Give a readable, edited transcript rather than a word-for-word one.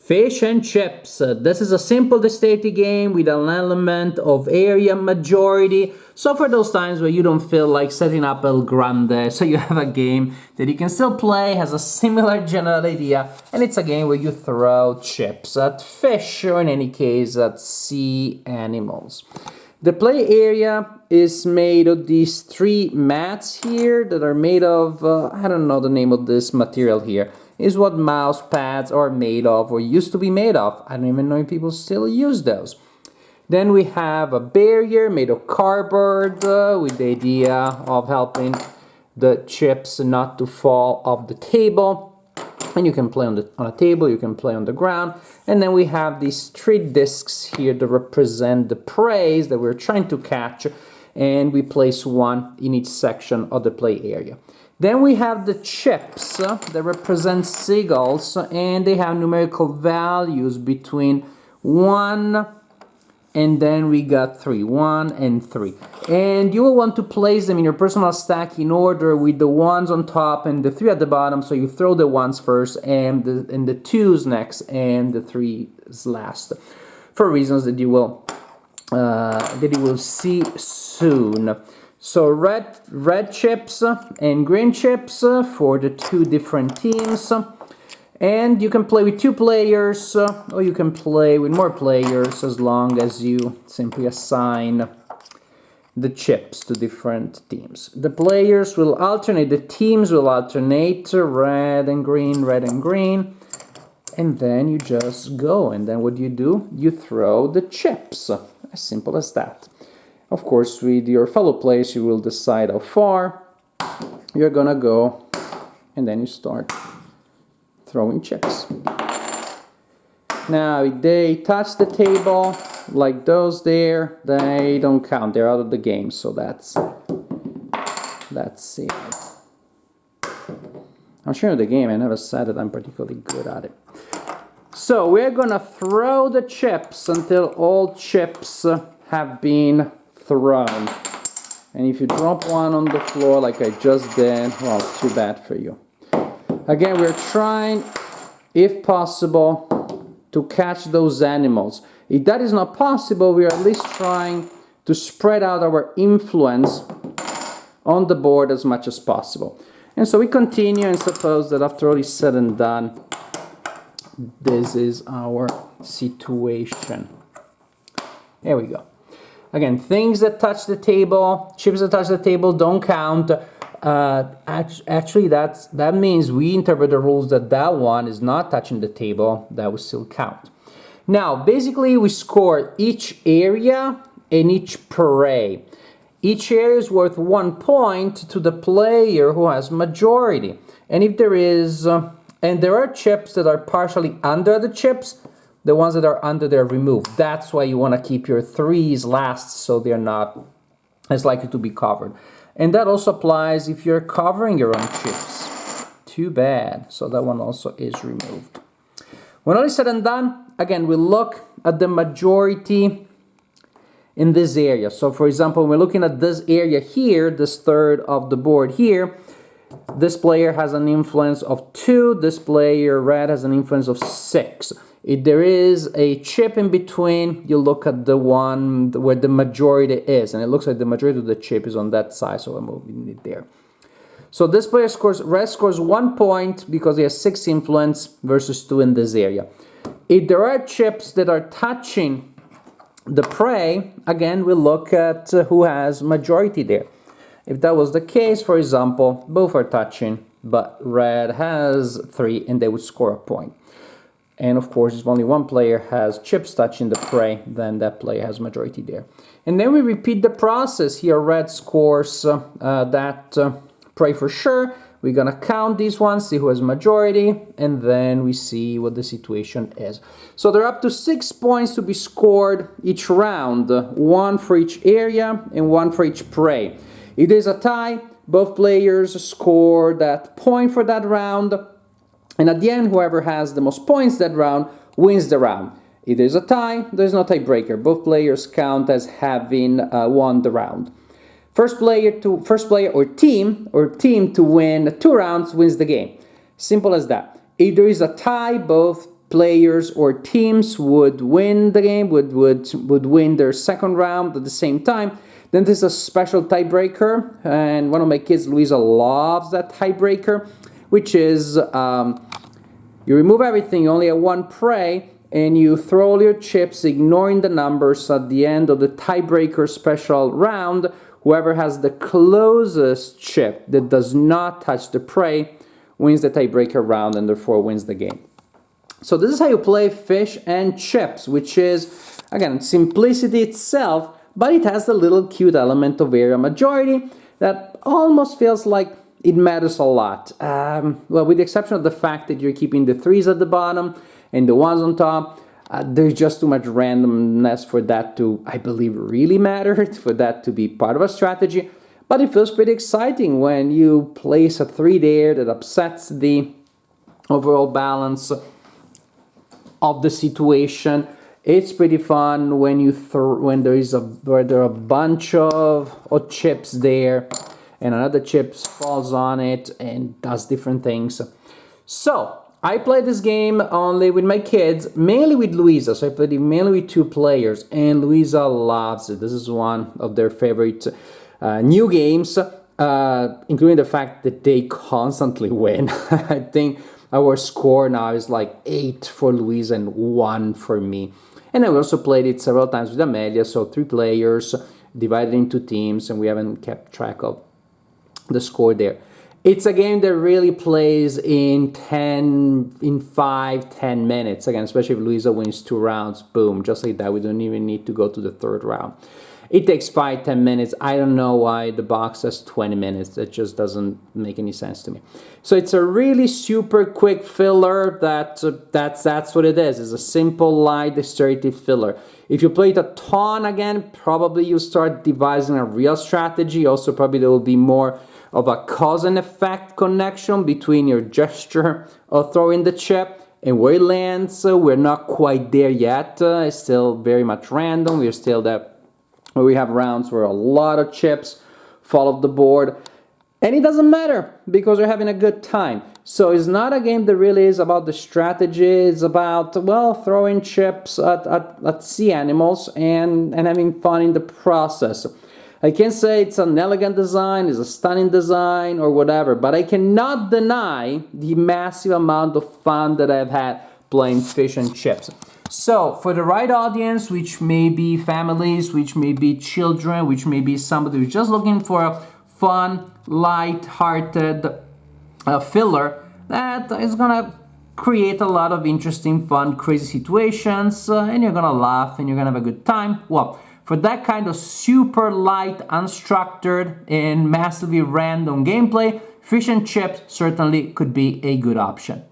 Fish and chips. This is a simple dexterity game with an element of area majority. So for those times where you don't feel like setting up El Grande, so you have a game that you can still play, has a similar general idea, and it's a game where you throw chips at fish, or in any case at sea animals. The play area is made of these three mats here that are made of, I don't know the name of this material here. Is what mouse pads are made of, or used to be made of. I don't even know if people still use those. Then we have a barrier made of cardboard with the idea of helping the chips not to fall off the table. And you can play on a table, you can play on the ground. And then we have these three discs here that represent the prey that we're trying to catch. And we place one in each section of the play area. Then we have the chips that represent seagulls, and they have numerical values between 1 and then we got 3. 1 and 3. And you will want to place them in your personal stack in order with the 1s on top and the 3 at the bottom. So you throw the 1s first and the 2s next and the 3s last, for reasons that you will see soon. So red chips and green chips for the two different teams. And you can play with 2 players, or you can play with more players as long as you simply assign the chips to different teams. The players will alternate, the teams will alternate, red and green, and then you just go. And then what do? You throw the chips. As simple as that. Of course, with your fellow players, you will decide how far you're gonna go, and then you start throwing chips. Now, if they touch the table, like those there, they don't count. They're out of the game, so that's it. I'm sure of the game. I never said that I'm particularly good at it. So we're gonna throw the chips until all chips have been thrown. And if you drop one on the floor like I just did, well, too bad for you. Again, we're trying, if possible, to catch those animals. If that is not possible, we are at least trying to spread out our influence on the board as much as possible. And so we continue, and suppose that after all is said and done, this is our situation. There we go. Again, things that touch the table, chips that touch the table don't count. Actually, that means we interpret the rules that one is not touching the table. That will still count. Now, basically, we score each area and each prey. Each area is worth 1 point to the player who has majority. And if there is, and there are chips that are partially under the chips, the ones that are under there removed. That's why you want to keep your 3s last, so they're not as likely to be covered. And that also applies if you're covering your own chips. Too bad. So that one also is removed. When all is said and done, again, we look at the majority in this area. So for example, when we're looking at this area here, this third of the board here, this player has an influence of 2. This player, red, has an influence of 6. If there is a chip in between, you look at the one where the majority is, and it looks like the majority of the chip is on that side, so I'm moving it there. So this player scores, red scores 1 point because he has 6 influence versus 2 in this area. If there are chips that are touching the prey, again, we look at who has majority there. If that was the case, for example, both are touching, but red has 3 and they would score a point. And of course, if only one player has chips touching the prey, then that player has majority there. And then we repeat the process. Here, red scores that prey for sure. We're going to count these ones, see who has majority, and then we see what the situation is. So there are up to 6 points to be scored each round. 1 for each area and 1 for each prey. If there's a tie, both players score that point for that round. And at the end, whoever has the most points that round wins the round. If there's a tie, there's no tiebreaker. Both players count as having won the round. First player or team to win 2 rounds wins the game. Simple as that. If there is a tie, both players or teams would win the game, would win their second round at the same time. Then there's a special tiebreaker, and one of my kids, Luisa, loves that tiebreaker, which is you remove everything, you only have one prey, and you throw all your chips, ignoring the numbers. At the end of the tiebreaker special round, whoever has the closest chip that does not touch the prey wins the tiebreaker round and therefore wins the game. So this is how you play fish and chips, which is, again, simplicity itself, but it has the little cute element of area majority that almost feels like it matters a lot. Well, with the exception of the fact that you're keeping the 3s at the bottom and the 1s on top, there's just too much randomness for that to, I believe, really matter, for that to be part of a strategy. But it feels pretty exciting when you place a 3 there that upsets the overall balance of the situation. It's pretty fun when there are a bunch of chips there, and another chip falls on it and does different things. So I played this game only with my kids, mainly with Luisa. So I played it mainly with 2 players, and Luisa loves it. This is one of their favorite new games, including the fact that they constantly win. I think our score now is like 8 for Luisa and 1 for me. And I also played it several times with Amelia, so 3 players divided into teams, and we haven't kept track of the score there. It's a game that really plays in 5-10 minutes. Again, especially if Luisa wins 2 rounds, boom, just like that. We don't even need to go to the 3rd round. It takes 5-10 minutes. I don't know why the box has 20 minutes. That just doesn't make any sense to me. So it's a really super quick filler. That's what it is. It's a simple, light, dexterity filler. If you play it a ton again, probably you start devising a real strategy. Also, probably there will be more of a cause and effect connection between your gesture of throwing the chip and where it lands. We're not quite there yet. It's still very much random. We're still there where we have rounds where a lot of chips fall off the board, and it doesn't matter because we're having a good time. So it's not a game that really is about the strategy. It's about, well, throwing chips at sea animals and having fun in the process. I can't say it's an elegant design, it's a stunning design or whatever, but I cannot deny the massive amount of fun that I've had playing fish and chips. So, for the right audience, which may be families, which may be children, which may be somebody who's just looking for a fun, light-hearted filler, that is gonna create a lot of interesting, fun, crazy situations, and you're gonna laugh and you're gonna have a good time. Well, for that kind of super light, unstructured, and massively random gameplay, fish and chips certainly could be a good option.